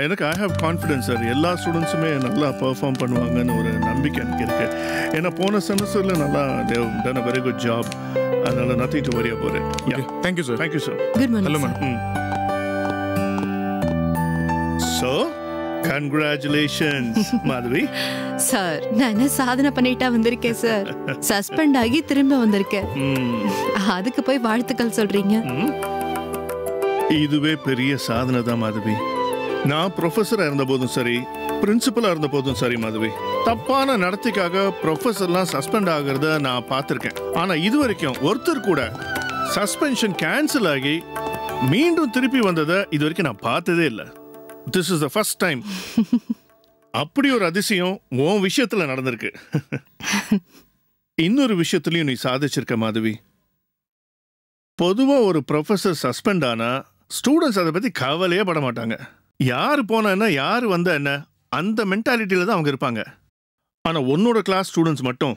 எனக்கு I have confidence sir. எல்லா ஸ்டூடெண்ட்ஸுமே நல்லா பெர்ஃபார்ம் பண்ணுவாங்கன்னு ஒரு நம்பிக்கை எனக்கு இருக்கு. ஏன்னா போன செமஸ்டரில் நல்லா done a very good job. அதனால nothing to worry about it. Thank you sir. Thank you sir. Good morning. Hello madam. So congratulations Madhavi. Sir நான் என்ன சாதனை பண்ணிட்டா வந்திருக்கேன் சார். சஸ்பெண்ட் ஆகி திரும்ப வந்திருக்கேன். அதுக்கு போய் வாழ்த்துக்கள் சொல்றீங்க. இதுவே பெரிய சாதனை தான் மாதவி. நான் ப்ரொஃபஸரா இருந்த போதும் சரி, பிரின்சிபலா இருந்த போதும் சரி மாதவி, தப்பான நடத்தைக்காக ப்ரொஃபஸர்லாம் சஸ்பெண்ட் ஆகிறத நான் பார்த்துருக்கேன். ஆனா இது வரைக்கும் ஒருத்தர் கூட சஸ்பென்ஷன் கேன்சல் ஆகி மீண்டும் திருப்பி வந்ததை இது வரைக்கும் நான் பார்த்ததே இல்லை. This is the first time. அப்படி ஒரு அதிசயம் உன் விஷயத்துல நடந்திருக்கு. இன்னொரு விஷயத்துலயும் நீ சாதிச்சிருக்க மாதவி. பொதுவா ஒரு ப்ரொஃபஸர் சஸ்பெண்ட் ஆனா ஸ்டூடெண்ட்ஸ் அதை பத்தி கவலையே பட மாட்டாங்க. யாரு போனா என்ன, யாரு வந்தா என்ன, அந்த மென்டாலிட்டியில தான் அவங்க இருப்பாங்க. ஆனா உன்னோட கிளாஸ் ஸ்டூடெண்ட்ஸ் மட்டும்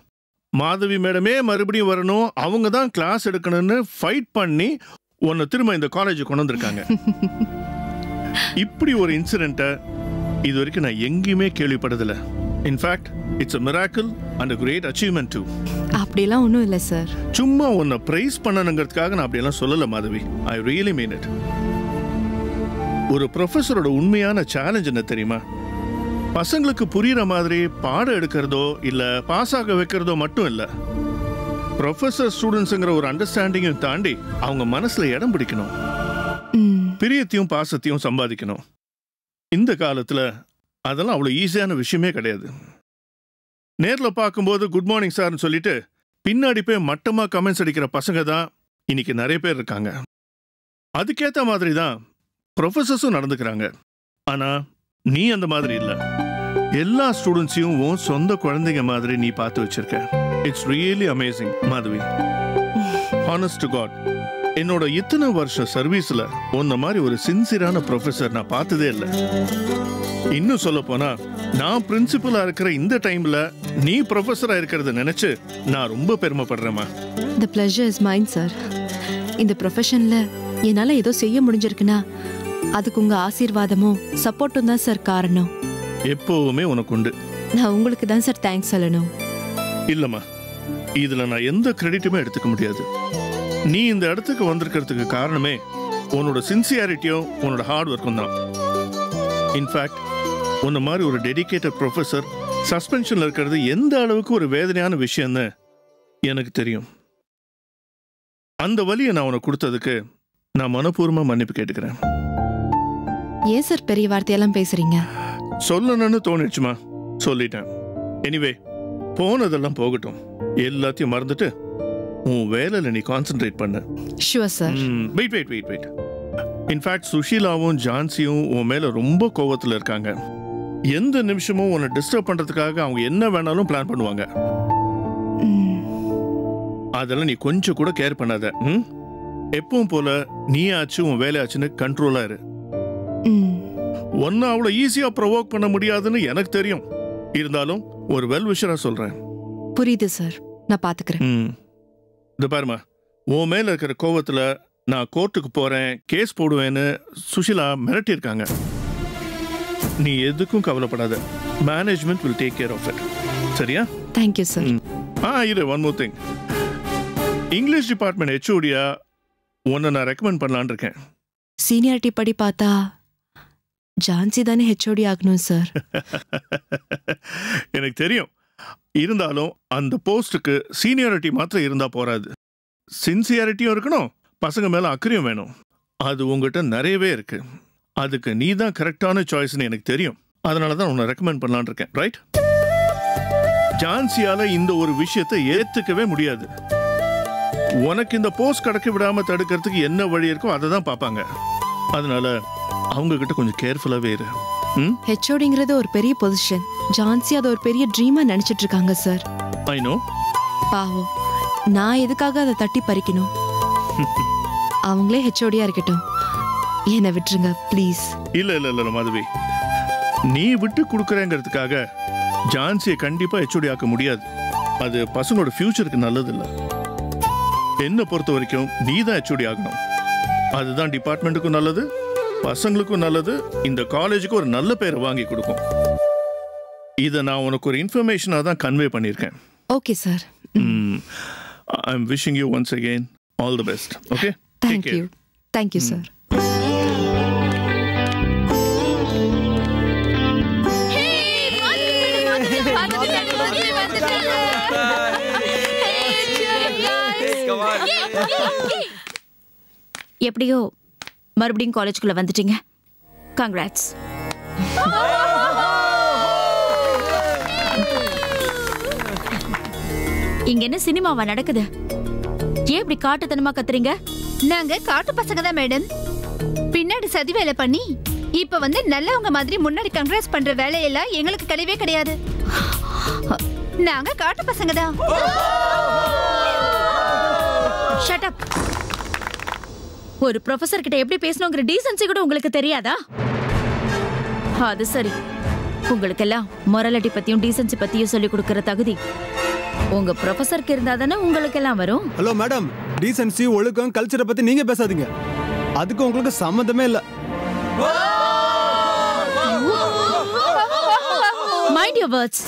மாதவி மேடமே மறுபடியும் வரணும், அவங்க தான் கிளாஸ் எடுக்கணும்னு ஃபைட் பண்ணி உன்னை திரும்ப இந்த காலேஜ் கொண்டு வந்திருக்காங்க. இப்படி ஒரு இன்சிடென்ட்டை இது வரைக்கும் நான் எங்கேயுமே கேள்விப்பட்டதில்லை. In fact it's a miracle and a great achievement too. அப்படிலாம் ஒன்றும் இல்லை சார். சும்மா உன்னை பிரைஸ் பண்ணணுங்கிறதுக்காக நான் அப்படியெல்லாம் சொல்லலை Madhavi. I really mean it. ஒரு ப்ரொஃபஸரோட உண்மையான சேலஞ்ச் என்ன தெரியுமா? பசங்களுக்கு புரியுற மாதிரி பாடம் எடுக்கிறதோ இல்லை பாஸ் ஆக வைக்கிறதோ மட்டும் இல்லை, ப்ரொஃபஸர் ஸ்டூடெண்ட்ஸுங்கிற ஒரு அண்டர்ஸ்டாண்டிங்கையும் தாண்டி அவங்க மனசுல இடம் பிடிக்கணும், பிரியத்தையும் பாசத்தையும் சம்பாதிக்கணும். இந்த காலத்துல அதெல்லாம் அவ்வளவு ஈஸியான விஷயமே கிடையாது. நேர்ல பார்க்கும்போது குட் மார்னிங் சார்னு சொல்லிட்டு பின்னாடி போய் மட்டமா கமெண்ட்ஸ் அடிக்கிற பசங்க தான் இன்னைக்கு நிறைய பேர் இருக்காங்க. அதுக்கேற்ற மாதிரி தான் ப்ரொஃபஸர்ஸும் நடந்துக்கிறாங்க. ஆனா நீ அந்த மாதிரி இல்லை. எல்லா ஸ்டூடெண்ட்ஸையும் உன் சொந்த குழந்தைங்க மாதிரி நீ பார்த்து வச்சிருக்க. It's really amazing Madhavi. Honest to God, என்னோட இத்தனை வருஷ சர்வீஸ்ல உன்ன மாதிரி ஒரு சின்சியரான ப்ரொஃபஸர் நான் பார்த்ததே இல்லை. இன்னும் சொல்ல போனா நான் பிரின்சிபலா இருக்கிற இந்த டைம்ல நீ ப்ரொஃபஸரா இருக்கிறத நினைச்சு நான் ரொம்ப பெருமைப்படுறேம்மா. The pleasure is mine sir. இந்த ப்ரொஃபஷன்ல என்னால ஏதோ செய்ய முடிஞ்சிருக்குன்னா அதுக்கு உங்க ஆசீர்வாதமும் சப்போர்ட்டும் தான் சார் காரணம். எப்பவுமே உனக்கு உண்டு. நான் உங்களுக்கு தான் சார் தேங்க்ஸ் சொல்லணும். இல்லம்மா, இதுல நான் எந்த கிரெடிட்டுமே எடுத்துக்க முடியாது. நீ இந்த இடத்துக்கு வந்திருக்கிறதுக்கு காரணமே உன்னோட சின்சியாரிட்டியும் உன்னோட ஹார்ட் ஒர்க்கும் தான். இன்ஃபேக்ட் உன்ன மாதிரி ஒரு டெடிகேட்டட் ப்ரொஃபஸர் சஸ்பென்ஷன்ல இருக்கிறது எந்த அளவுக்கு ஒரு வேதனையான விஷயம்னு எனக்கு தெரியும். அந்த வலியை நான் உனக்கு கொடுத்ததுக்கு நான் மனப்பூர்வமா மன்னிப்பு கேட்டுக்கிறேன். ஏன் சார் பெரிய வார்த்தையெல்லாம் பேசுறீங்க? சொல்லணும்னு தோணிடுச்சுமா, சொல்லிட்டேன். எனிவே, போனதெல்லாம் போகட்டும். எல்லாத்தையும் மறந்துட்டு உன் வேலையில நீ கான்சென்ட்ரேட் பண்ண. Sure sir. வெயிட். இன்ஃபேக்ட் சுஷீலாவும் ஜான்சியும் உன் மேல ரொம்ப கோவத்துல இருக்காங்க. எந்த நிமிஷமும் உன்னை டிஸ்டர்ப் பண்றதுக்காக அவங்க என்ன வேணாலும் பிளான் பண்ணுவாங்க. அதெல்லாம் நீ கொஞ்சம் கூட கேர் பண்ணாத. எப்பவும் போல நீ ஆச்சு உன் வேலையாச்சுன்னு கண்ட்ரோலா இரு. ஒன்னும் அவ்வளவு ஈஸியா ப்ரொவோக் பண்ண முடியாதுன்னு எனக்கு தெரியும். இருந்தாலும் ஒரு வெல் விஷரா சொல்றேன். புரியுது சார், நான் பாத்துக்கிறேன். இந்த பாருமா, உன் மேல இருக்கிற கோவத்துல நான் கோர்ட்டுக்கு போறேன், கேஸ் போடுவேன்னு சுஷீலா மிரட்டியிருக்காங்க. நீ எதுக்கும் கவலைப்படாத. Management will take care of it. சரியா? Thank you sir. இரு, one more thing. English department ஹெச்ஓடியா உன்னை நான் ரெக்கமெண்ட் பண்ணலான்னு இருக்கேன். சீனியாரிட்டி படி பார்த்தா ஜான்சி தானே ஹெச்ஓடி ஆகணும் சார். எனக்கு தெரியும். இருந்தாலும் அந்த போஸ்டுக்கு சீனியாரிட்டி மாத்திரம் இருந்தா போறாது. சின்சியாரிட்டியும் இருக்கணும், பசங்க மேல அக்கறையும் வேணும். அது உங்ககிட்ட நிறையவே இருக்கு. அதுக்கு நீ தான் கரெக்டான சாய்ஸ்னு எனக்கு தெரியும். அதனால தான் உன்னை ரெக்கமெண்ட் பண்ணலான்னு இருக்கேன். ரைட்? ஜான்சியால இந்த ஒரு விஷயத்தை ஏத்துக்கவே முடியாது. உனக்கு இந்த போஸ்ட் கிடைக்க விடாம தடுக்கிறதுக்கு என்ன வழி இருக்கோ அதை தான் பார்ப்பாங்க. அதனால அவங்க கிட்ட கொஞ்சம் கேர்ஃபுல்லாவே இரு. ஹெச்ஓடிங்கிறது ஒரு பெரிய பொசிஷன். ஜான்சி அதை ஒரு பெரிய ட்ரீமா நினைச்சிட்டு இருக்காங்க சார். I know. பாவம், நான் எதுக்காக அதை தட்டி பறிக்கணும்? அவங்களே ஹெச்ஓடியா இருக்கட்டும், என்னை விட்டுருங்க ப்ளீஸ். இல்ல மாதவி, நீ விட்டு கொடுக்குறேங்கிறதுக்காக ஜான்சியை கண்டிப்பா ஹெச்ஓடி ஆக்க முடியாது. அது பசங்களோட ஃபியூச்சருக்கு நல்லது இல்லை. என்னை பொறுத்த வரைக்கும் நீ தான் ஹெச்ஓடி ஆகணும். அதுதான் டிபார்ட்மெண்ட்டுக்கும் நல்லது, பசங்களுக்கும் நல்லது, இந்த காலேஜுக்கு ஒரு நல்ல பேரை வாங்கி கொடுக்கும். இதை நான் உனக்கு ஒரு இன்ஃபர்மேஷனாக தான் கன்வே பண்ணியிருக்கேன். Okay sir. I am wishing you once again all the best. Okay, thank you sir. எப்படியோ மறுபடியும் காலேஜ்குள்ள வந்துட்டீங்க. கங்க்ராட்ஸ். இங்க என்ன சினிமாவா நடக்குது? ஏன் இப்படி காட்டுத்தனமா கத்துறீங்க? நாங்க காட்டு பசங்க தான் மேடம். பின்னாடி சதி வேலை பண்ணி இப்ப வந்து நல்லவங்க மாதிரி முன்னாடி கங்க்ராட்ஸ் பண்ற வேலையெல்லாம் எங்களுக்கு கிடையவே கிடையாது. நாங்க காட்டு பசங்க தான். Shut up. ஒரு ப்ரொஃபசர் கிட்ட எப்படி பேசணுங்கிற டீசன்சி கூட உங்களுக்கு தெரியாதா? அது சரி, உங்களுக்கெல்லாம் மொராலிட்டி பத்தியும் டீசன்சி பத்தியும் சொல்லி கொடுக்கிற தகுதி உங்க ப்ரொஃபசருக்கு இருந்தா தானே உங்களுக்கெல்லாம் வரும். ஹலோ மேடம், டீசன்சி, ஒழுக்கம், கல்ச்சரை பத்தி நீங்க பேசாதீங்க. அதுக்கு உங்களுக்கு சம்மந்தமே இல்ல. Mind your words.